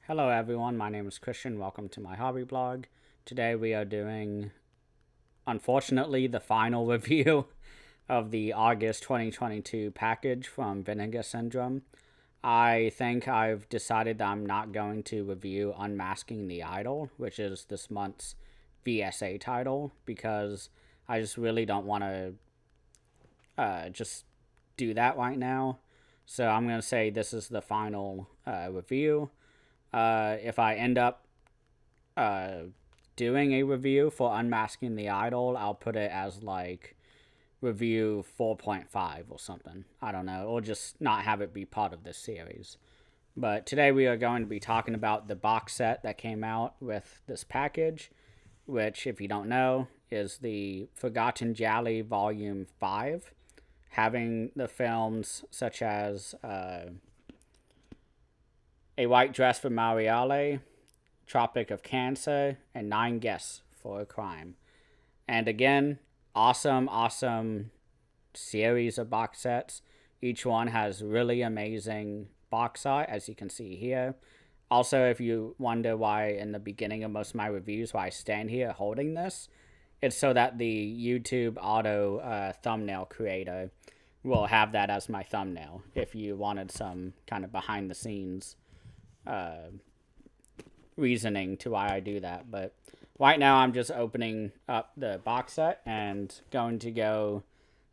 Hello everyone, my name is Christian. Welcome to my hobby blog. Today we are doing, unfortunately, the final review of the August 2022 package from Vinegar Syndrome. I think I've decided that I'm not going to review Unmasking the Idol, which is this month's VSA title, because I just really don't want to just do that right now. So I'm going to say this is the final review. If I end up uh, doing a review for Unmasking the Idol, I'll put it as like review 4.5 or something. I don't know. Or just not have it be part of this series. But today we are going to be talking about the box set that came out with this package, which, if you don't know, is the Forgotten Gialli Volume 5, having the films such as A White Dress for Mariale, Tropic of Cancer, and 9 Guests for a Crime. And again, awesome series of box sets. Each one has really amazing box art, as you can see here. Also, if you wonder why in the beginning of most of my reviews why I stand here holding this, it's so that the YouTube auto thumbnail creator will have that as my thumbnail if you wanted some kind of behind the scenes reasoning to why I do that. But right now I'm just opening up the box set and going to go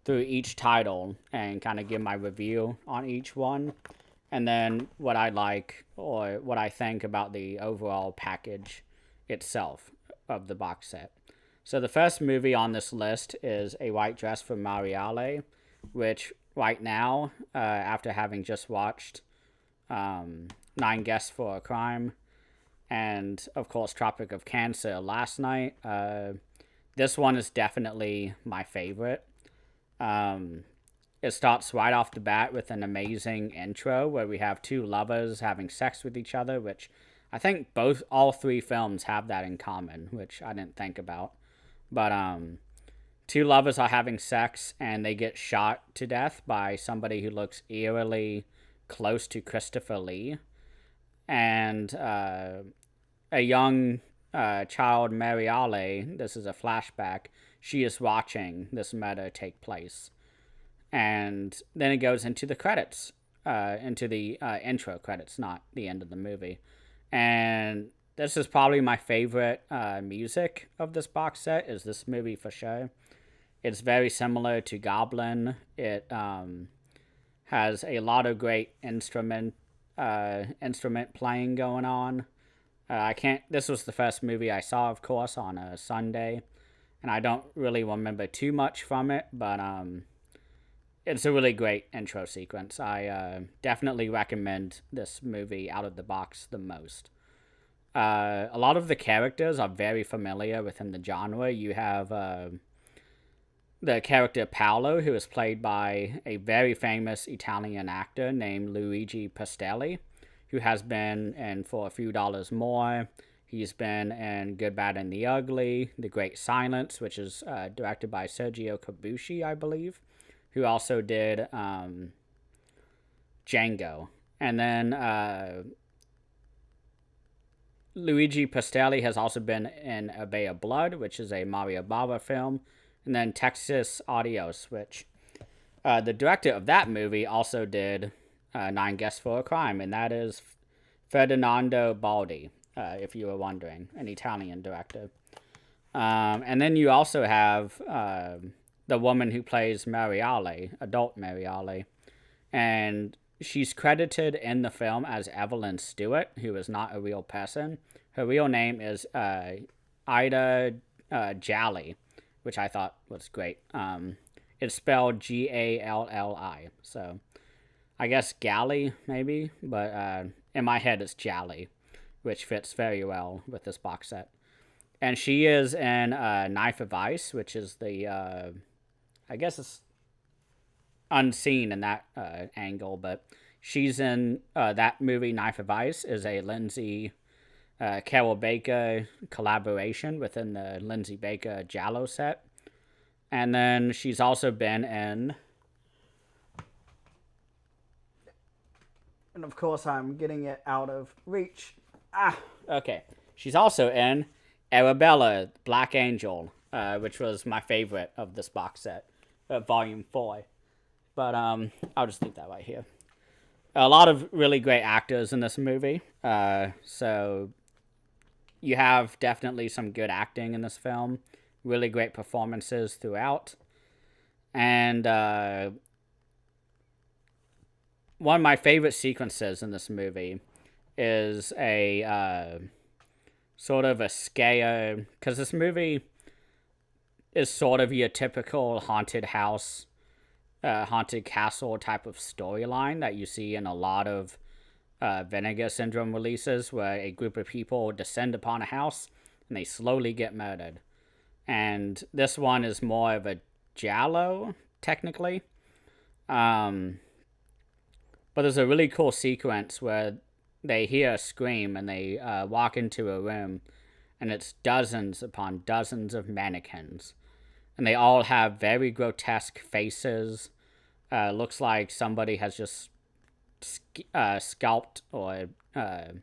through each title and kind of give my review on each one, and then what I like or what I think about the overall package itself of the box set. So the first movie on this list is A White Dress for Mariale, which right now, after having just watched 9 Guests for a Crime, and of course Tropic of Cancer last night, this one is definitely my favorite. It starts right off the bat with an amazing intro where we have two lovers having sex with each other, which I think all three films have that in common, which I didn't think about. But two lovers are having sex and they get shot to death by somebody who looks eerily close to Christopher Lee. And a young child, Mariale, this is a flashback, she is watching this murder take place. And then it goes into the credits, into the intro credits, not the end of the movie. And this is probably my favorite music of this box set, is this movie for sure. It's very similar to Goblin. It has a lot of great instrument playing going on. This was the first movie I saw, of course, on a Sunday, and I don't really remember too much from it, but it's a really great intro sequence. I definitely recommend this movie out of the box the most. A lot of the characters are very familiar within the genre. You have the character Paolo, who is played by a very famous Italian actor named Luigi Pastelli, who has been in For a Few Dollars More. He's been in Good, Bad, and the Ugly, The Great Silence, which is directed by Sergio Corbucci, I believe, who also did Django. And then Luigi Pastelli has also been in A Bay of Blood, which is a Mario Bava film, and then Texas Adios, which the director of that movie also did 9 Guests for a Crime, and that is Ferdinando Baldi, if you were wondering, an Italian director. And then you also have the woman who plays Mariale, adult Mariale, and she's credited in the film as Evelyn Stewart, who is not a real person. Her real name is Ida Gialli, which I thought was great. It's spelled Galli, so I guess Galley, maybe, but in my head it's Gialli, which fits very well with this box set. And she is in Knife of Ice, which is the, I guess it's unseen in that angle, but she's in that movie. Knife of Ice is a Lindsay Carol Baker collaboration within the Lindsay Baker Giallo set. And then she's also been in, and of course I'm getting it out of reach, Okay. She's also in Arabella, Black Angel, which was my favorite of this box set, Volume 4. But I'll just leave that right here. A lot of really great actors in this movie. So you have definitely some good acting in this film. Really great performances throughout. And one of my favorite sequences in this movie is a sort of a scare, because this movie is sort of your typical haunted house, haunted castle type of storyline that you see in a lot of Vinegar Syndrome releases, where a group of people descend upon a house and they slowly get murdered. And this one is more of a giallo, technically. But there's a really cool sequence where they hear a scream and they walk into a room, and it's dozens upon dozens of mannequins. And they all have very grotesque faces. Looks like somebody has just scalped or, I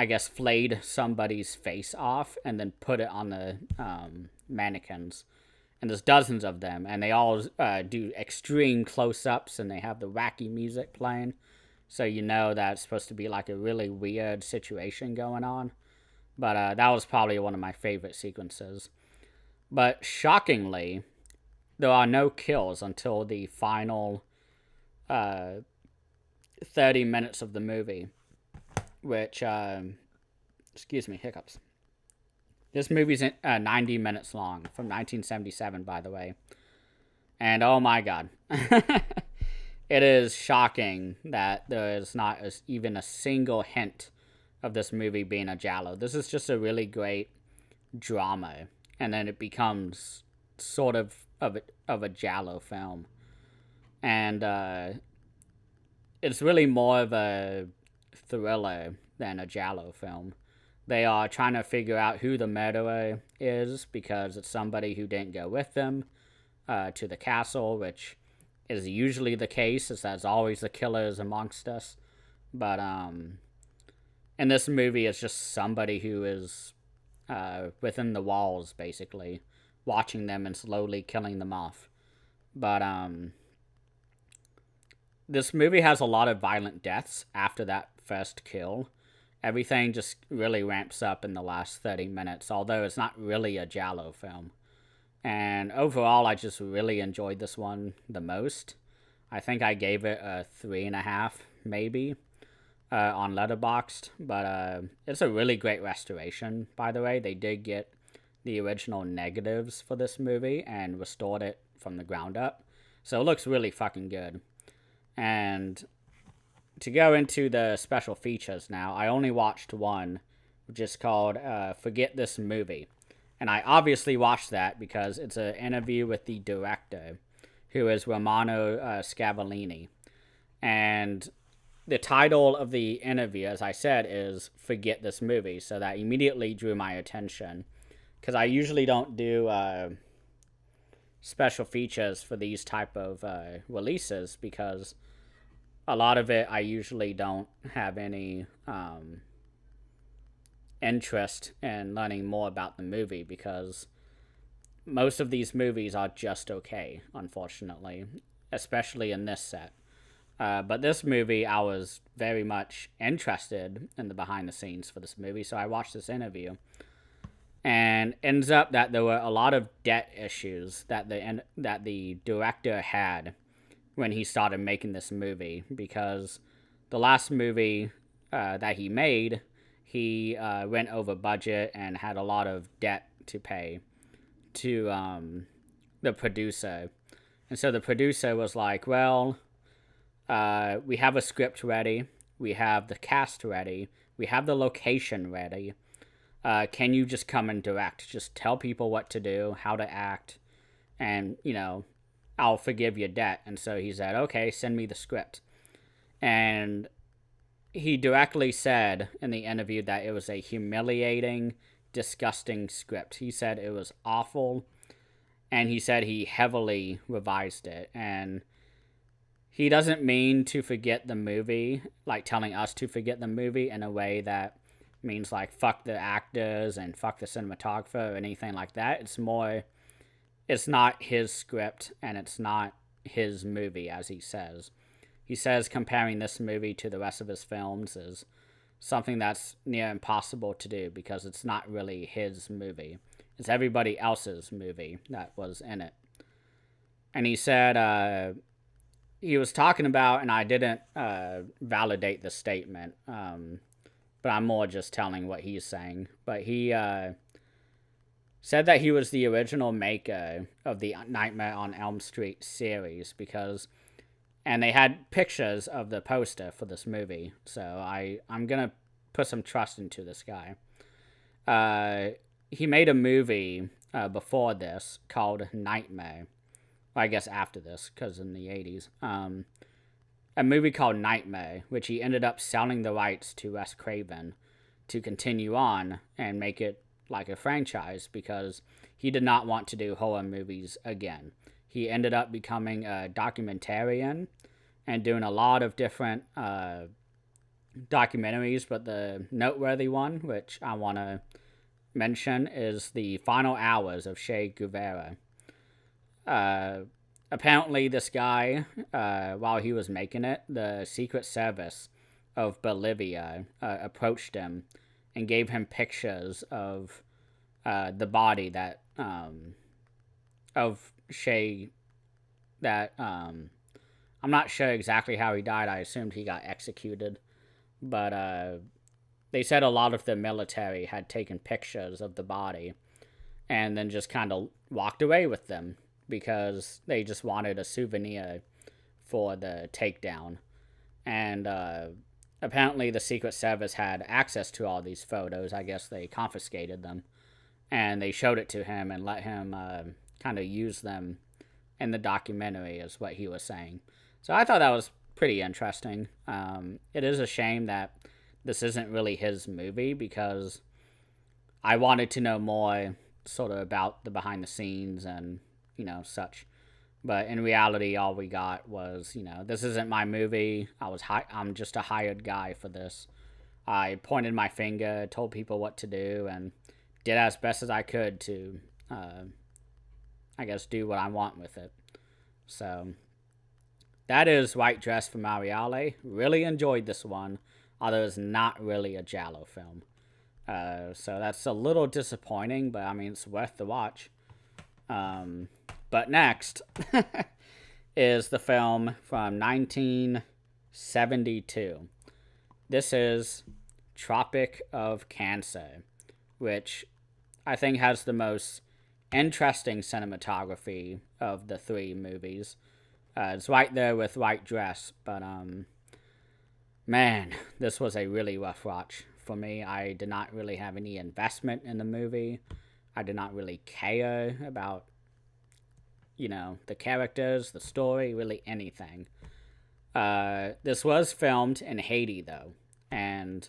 guess, flayed somebody's face off and then put it on the mannequins. And there's dozens of them, and they all do extreme close-ups, and they have the wacky music playing, so you know that it's supposed to be like a really weird situation going on. But that was probably one of my favorite sequences. But shockingly, there are no kills until the final 30 minutes of the movie, which, excuse me, hiccups. This movie's 90 minutes long, from 1977, by the way. And oh my god. It is shocking that there is not even a single hint of this movie being a giallo. This is just a really great drama. And then it becomes sort of a giallo film. And it's really more of a thriller than a giallo film. They are trying to figure out who the murderer is, because it's somebody who didn't go with them to the castle, which is usually the case, as there's always the killers amongst us. But in this movie, it's just somebody who is within the walls, basically, watching them and slowly killing them off. But this movie has a lot of violent deaths after that first kill. Everything just really ramps up in the last 30 minutes, although it's not really a giallo film. And overall, I just really enjoyed this one the most. I think I gave it a 3.5, maybe, on Letterboxd. But it's a really great restoration, by the way. They did get the original negatives for this movie and restored it from the ground up. So it looks really fucking good. And to go into the special features now, I only watched one, which is called Forget This Movie. And I obviously watched that because it's an interview with the director, who is Romano Scavallini. And the title of the interview, as I said, is Forget This Movie. So that immediately drew my attention, because I usually don't do special features for these type of releases, because a lot of it I usually don't have any interest in learning more about the movie, because most of these movies are just okay, unfortunately, especially in this set. But this movie, I was very much interested in the behind the scenes for this movie, so I watched this interview. And ends up that there were a lot of debt issues that the director had when he started making this movie, because the last movie that he made, he went over budget and had a lot of debt to pay to the producer. And so the producer was like, well, we have a script ready, we have the cast ready, we have the location ready. Can you just come and direct? Just tell people what to do, how to act, and, I'll forgive your debt. And so he said, okay, send me the script. And he directly said in the interview that it was a humiliating, disgusting script. He said it was awful, and he said he heavily revised it. And he doesn't mean to forget the movie, like telling us to forget the movie in a way that means like fuck the actors and fuck the cinematographer or anything like that. It's more, it's not his script and it's not his movie, as he says. He says comparing this movie to the rest of his films is something that's near impossible to do because it's not really his movie. It's everybody else's movie that was in it. And he said he was talking about, and I didn't validate the statement, but I'm more just telling what he's saying. But he said that he was the original maker of the Nightmare on Elm Street series because, and they had pictures of the poster for this movie. So I'm gonna put some trust into this guy. He made a movie before this called Nightmare. Well, I guess after this, because in the 80s. A movie called Nightmare, which he ended up selling the rights to Wes Craven to continue on and make it like a franchise because he did not want to do horror movies again. He ended up becoming a documentarian and doing a lot of different documentaries, but the noteworthy one, which I want to mention, is The Final Hours of Che Guevara. Apparently this guy, while he was making it, the Secret Service of Bolivia approached him and gave him pictures of the body that of Che, that I'm not sure exactly how he died. I assumed he got executed, but they said a lot of the military had taken pictures of the body and then just kind of walked away with them because they just wanted a souvenir for the takedown. And apparently the Secret Service had access to all these photos. I guess they confiscated them. And they showed it to him and let him kind of use them in the documentary, is what he was saying. So I thought that was pretty interesting. It is a shame that this isn't really his movie because I wanted to know more sort of about the behind the scenes and such. But in reality, all we got was, this isn't my movie. I'm just a hired guy for this. I pointed my finger, told people what to do, and did as best as I could to, I guess, do what I want with it. So that is White Dress for Mariale. Really enjoyed this one, although it's not really a Giallo film. So that's a little disappointing, but I mean, it's worth the watch. But next is the film from 1972. This is Tropic of Cancer, which I think has the most interesting cinematography of the three movies. It's right there with White Dress, but man, this was a really rough watch for me. I did not really have any investment in the movie. I did not really care about the characters, the story, really anything. This was filmed in Haiti, though, and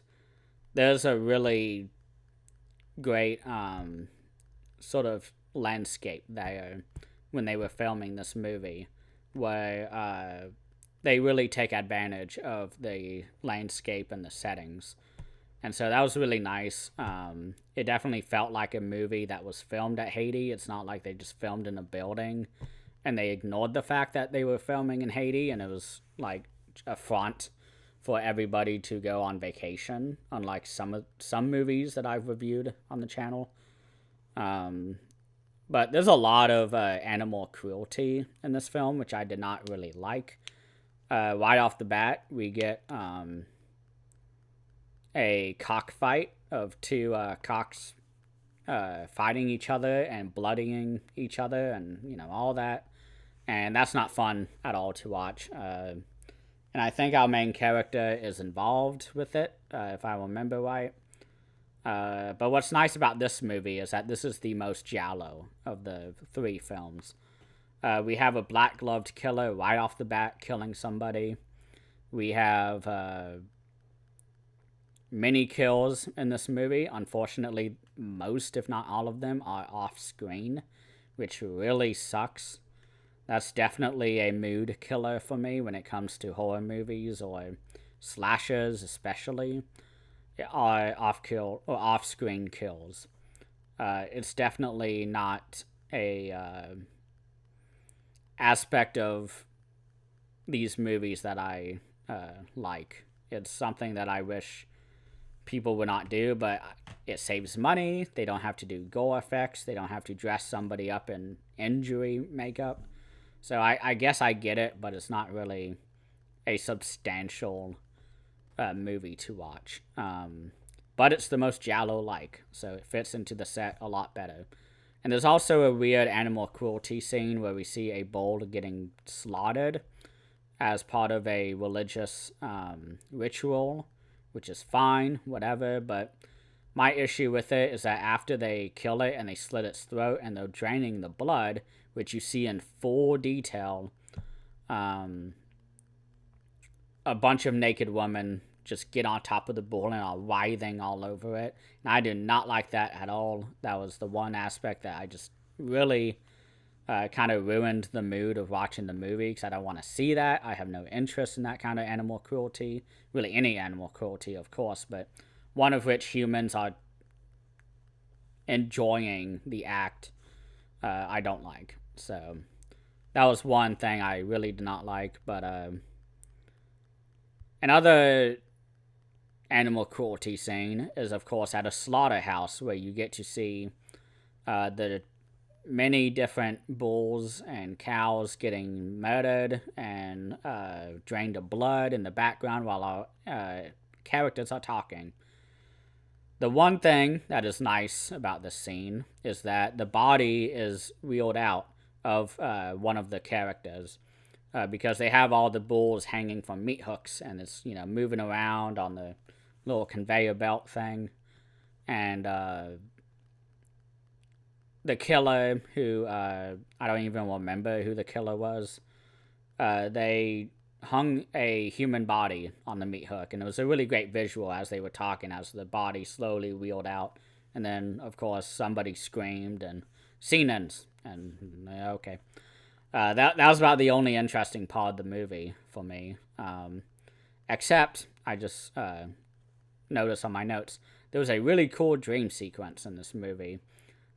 there's a really great sort of landscape there when they were filming this movie, where they really take advantage of the landscape and the settings. And so that was really nice. It definitely felt like a movie that was filmed at Haiti. It's not like they just filmed in a building and they ignored the fact that they were filming in Haiti and it was like a front for everybody to go on vacation, unlike some movies that I've reviewed on the channel. But there's a lot of animal cruelty in this film, which I did not really like. Right off the bat, we get a cockfight of two cocks fighting each other and bloodying each other and all that, and that's not fun at all to watch. And I think our main character is involved with it, if I remember right. But what's nice about this movie is that this is the most Giallo of the three films. We have a black-gloved killer right off the bat killing somebody. We have many kills in this movie. Unfortunately, most, if not all of them, are off-screen, which really sucks. That's definitely a mood killer for me when it comes to horror movies or slashers, especially. Are off screen kills. It's definitely not a aspect of these movies that I like. It's something that I wish people would not do, but it saves money. They don't have to do gore effects. They don't have to dress somebody up in injury makeup. So I guess I get it, but it's not really a substantial movie to watch. But it's the most Giallo-like, so it fits into the set a lot better. And there's also a weird animal cruelty scene where we see a bull getting slaughtered as part of a religious ritual, which is fine, whatever. But my issue with it is that after they kill it and they slit its throat and they're draining the blood, which you see in full detail, a bunch of naked women just get on top of the bull and are writhing all over it. And I do not like that at all. That was the one aspect that I just really kind of ruined the mood of watching the movie, because I don't want to see that. I have no interest in that kind of animal cruelty. Really, any animal cruelty, of course, but one of which humans are enjoying the act, I don't like. So that was one thing I really did not like. But another animal cruelty scene is, of course, at a slaughterhouse, where you get to see the many different bulls and cows getting murdered and drained of blood in the background while our characters are talking. The one thing that is nice about this scene is that the body is wheeled out of one of the characters, because they have all the bulls hanging from meat hooks, and it's, moving around on the little conveyor belt thing. And the killer, who I don't even remember who the killer was, they hung a human body on the meat hook, and it was a really great visual as they were talking, as the body slowly wheeled out. And then, of course, somebody screamed, and scene ends. And okay. That was about the only interesting part of the movie for me. Except, I just noticed on my notes, there was a really cool dream sequence in this movie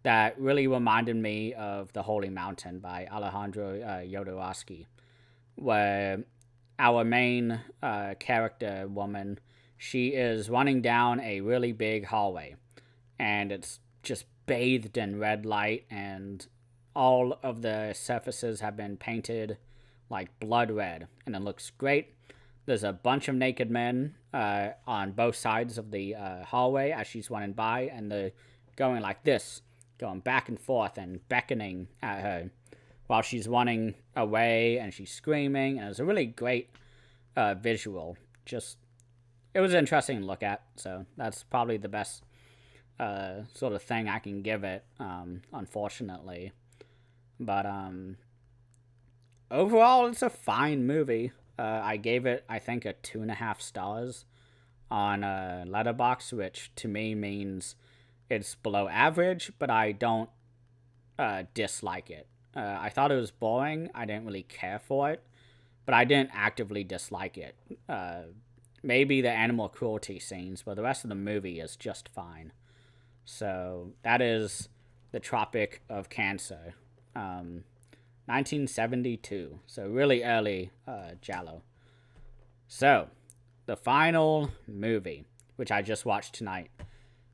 that really reminded me of The Holy Mountain by Alejandro Jodorowsky, where our main character woman, she is running down a really big hallway, and it's just bathed in red light, and all of the surfaces have been painted like blood red, and it looks great. There's a bunch of naked men on both sides of the hallway as she's running by, and they're going like this, going back and forth and beckoning at her while she's running away, and she's screaming, and it's a really great visual. Just, it was interesting to look at, so that's probably the best sort of thing I can give it, unfortunately. But overall, it's a fine movie. I gave it, I think, a 2.5 stars on Letterboxd, which to me means it's below average, but I don't dislike it. I thought it was boring. I didn't really care for it, but I didn't actively dislike it. Maybe the animal cruelty scenes, but the rest of the movie is just fine. So that is The Tropic of Cancer, 1972. So really early Giallo. So the final movie, which I just watched tonight,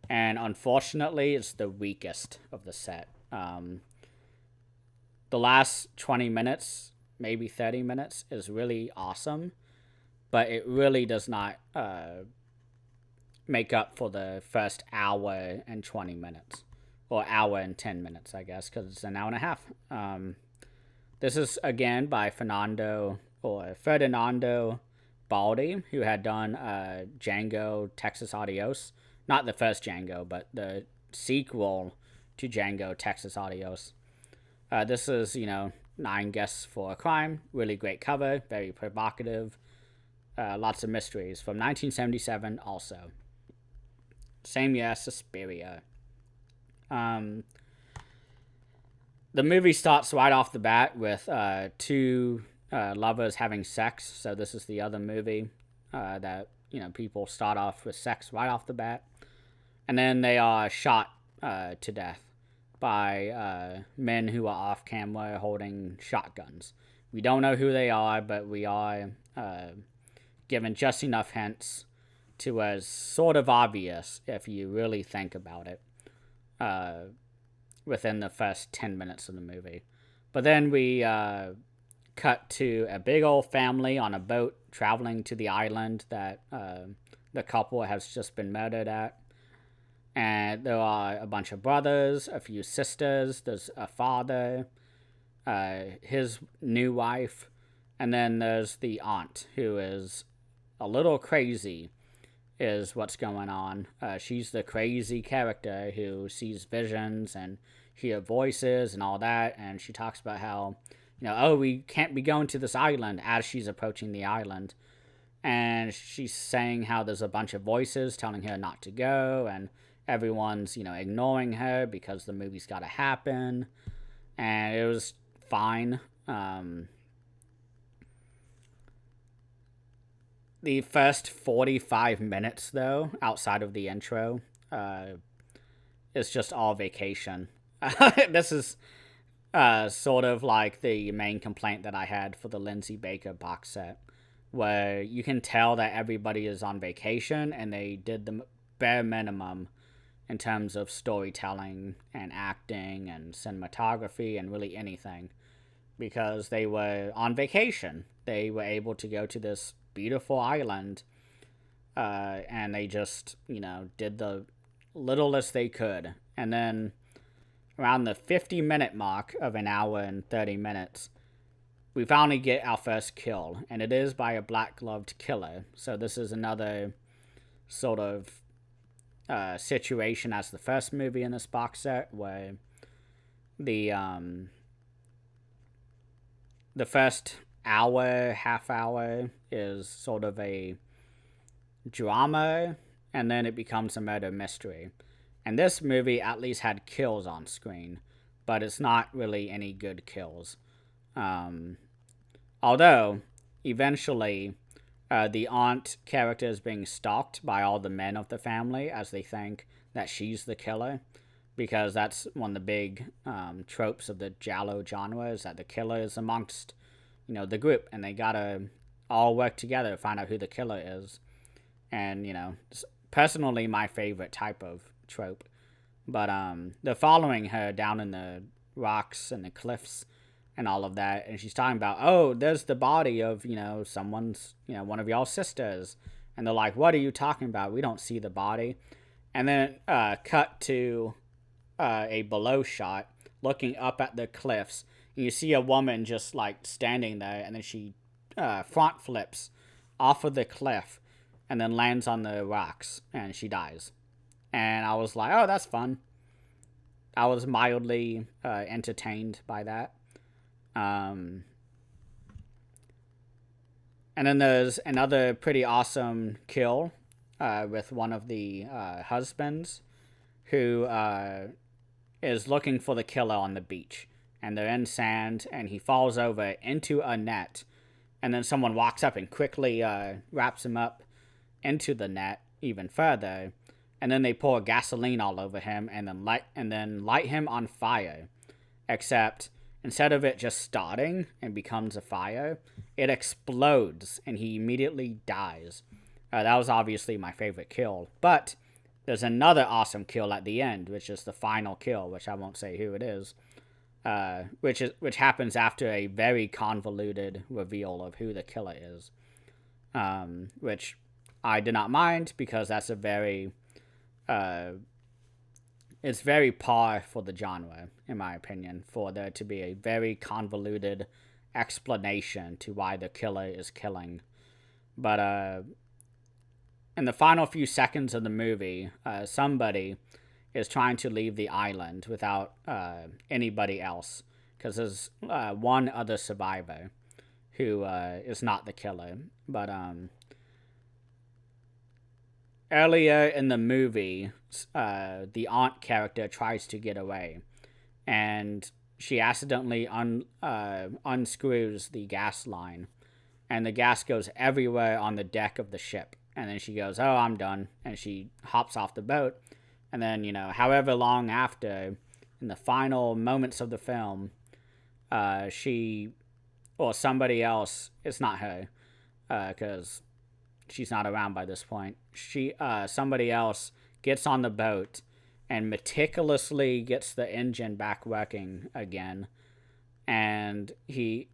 and unfortunately it's the weakest of the set. The last 20 minutes, maybe 30 minutes, is really awesome, but it really does not make up for the first hour and 20 minutes. Or hour and 10 minutes, I guess, because it's an hour and a half. This is, again, by Fernando Baldi, who had done Django Texas Adios. Not the first Django, but the sequel to Django Texas Adios. This is, 9 Guests for a Crime. Really great cover. Very provocative. Lots of mysteries. From 1977 also. Same year, Suspiria. The movie starts right off the bat with two lovers having sex. So this is the other movie that people start off with sex right off the bat, and then they are shot to death by men who are off camera holding shotguns. We don't know who they are, but we are given just enough hints to as sort of obvious if you really think about it within the first 10 minutes of the movie. But then we cut to a big old family on a boat traveling to the island that the couple has just been murdered at. And there are a bunch of brothers, a few sisters, there's a father, his new wife, and then there's the aunt who is a little crazy, is what's going on. She's the crazy character who sees visions and hear voices and all that, and she talks about how, oh, we can't be going to this island as she's approaching the island. And she's saying how there's a bunch of voices telling her not to go, and everyone's, ignoring her because the movie's got to happen. And it was fine. The first 45 minutes, though, outside of the intro, is just all vacation. This is sort of like the main complaint that I had for the Lindsay Baker box set, where you can tell that everybody is on vacation and they did the bare minimum in terms of storytelling and acting and cinematography and really anything, because they were on vacation. They were able to go to this beautiful island, and they just, did the littlest they could. And then around the 50-minute mark of an hour and 30 minutes, we finally get our first kill, and it is by a black-gloved killer. So this is another sort of situation as the first movie in this box set, where the first hour, half hour is sort of a drama, and then it becomes a murder mystery. And this movie at least had kills on screen, but it's not really any good kills. Although, eventually, the aunt character is being stalked by all the men of the family as they think that she's the killer, because that's one of the big tropes of the Giallo genre, is that the killer is amongst, the group, and they gotta all work together to find out who the killer is. And, it's personally my favorite type of trope. But they're following her down in the rocks and the cliffs and all of that, and she's talking about, oh, there's the body of, someone's, one of y'all's sisters. And they're like, what are you talking about? We don't see the body. And then cut to a below shot looking up at the cliffs, and you see a woman just like standing there, and then she front flips off of the cliff and then lands on the rocks, and she dies. And I was like, oh, that's fun. I was mildly entertained by that. And then there's another pretty awesome kill with one of the husbands who is looking for the killer on the beach. And they're in sand, and he falls over into a net. And then someone walks up and quickly wraps him up into the net even further. And then they pour gasoline all over him and then light him on fire. Except instead of it just starting and becomes a fire, it explodes and he immediately dies. That was obviously my favorite kill. But there's another awesome kill at the end, which is the final kill, which I won't say who it is. Which happens after a very convoluted reveal of who the killer is. Which I did not mind, because that's a very it's very par for the genre, in my opinion, for there to be a very convoluted explanation to why the killer is killing. But in the final few seconds of the movie, somebody is trying to leave the island without anybody else, because there's one other survivor who is not the killer. But earlier in the movie, the aunt character tries to get away, and she accidentally unscrews the gas line, and the gas goes everywhere on the deck of the ship. And then she goes, "Oh, I'm done," and she hops off the boat. And then, however long after, in the final moments of the film, she or somebody else, it's not her, because she's not around by this point. Somebody else gets on the boat and meticulously gets the engine back working again, and he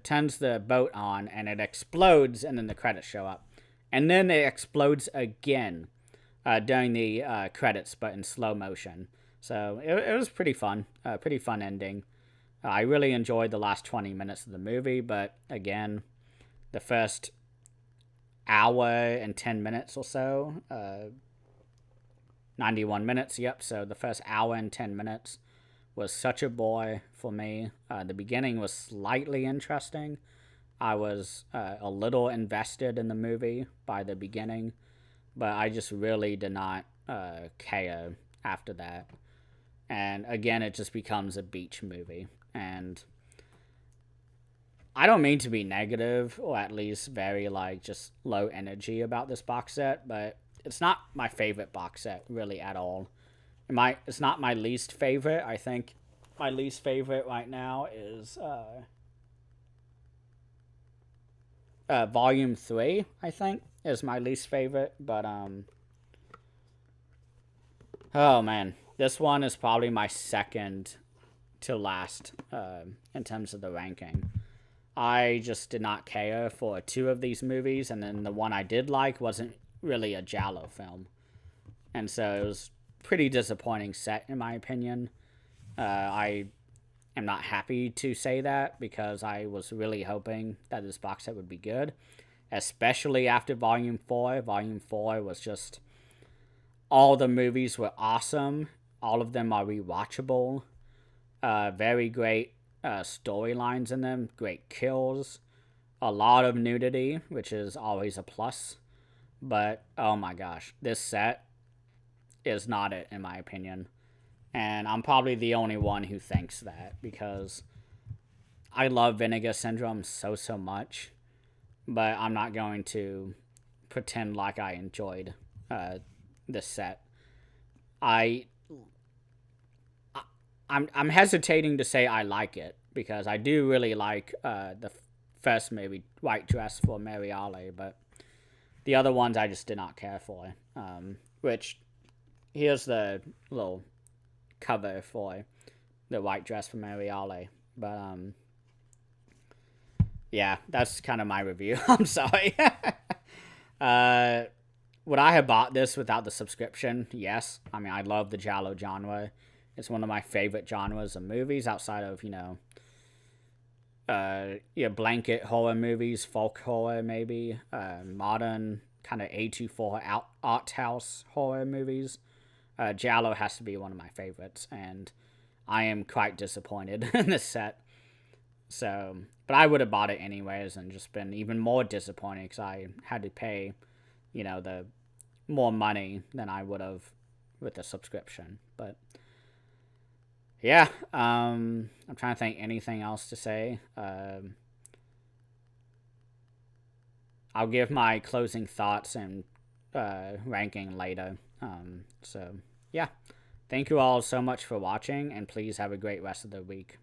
turns the boat on, and it explodes, and then the credits show up, and then it explodes again during the credits, but in slow motion. So it was pretty fun, pretty fun ending. I really enjoyed the last 20 minutes of the movie, but again, the first hour and 10 minutes or so, 91 minutes, yep, so the first hour and 10 minutes was such a bore for me. The beginning was slightly interesting. I was a little invested in the movie by the beginning, but I just really did not care after that. And again, it just becomes a beach movie. And I don't mean to be negative, or at least very, just low energy about this box set, but it's not my favorite box set, really, at all. It's not my least favorite. I think my least favorite right now is Volume 3, I think, is my least favorite. But, oh, man. This one is probably my second to last in terms of the ranking. I just did not care for two of these movies, and then the one I did like wasn't really a Giallo film. And so it was pretty disappointing set, in my opinion. I am not happy to say that, because I was really hoping that this box set would be good, especially after Volume 4. Volume 4 was just... all the movies were awesome. All of them are rewatchable. Very great storylines in them. Great kills. A lot of nudity, which is always a plus. But, oh my gosh, this set is not it, in my opinion. And I'm probably the only one who thinks that, because I love Vinegar Syndrome so much. But I'm not going to pretend like I enjoyed this set. I'm hesitating to say I like it, because I do really like the first movie, White Dress for Mariale, but the other ones I just did not care for. Which, here's the little cover for the White Dress for Mariale. But, yeah, that's kind of my review. I'm sorry. Would I have bought this without the subscription? Yes. I mean, I love the Giallo genre. It's one of my favorite genres of movies, outside of, blanket horror movies, folk horror maybe, modern kind of A24 art house horror movies. Giallo has to be one of my favorites, and I am quite disappointed in this set. So, but I would have bought it anyways, and just been even more disappointed, because I had to pay, the more money than I would have with the subscription. But yeah, I'm trying to think anything else to say. I'll give my closing thoughts and ranking later. So yeah, thank you all so much for watching, and please have a great rest of the week.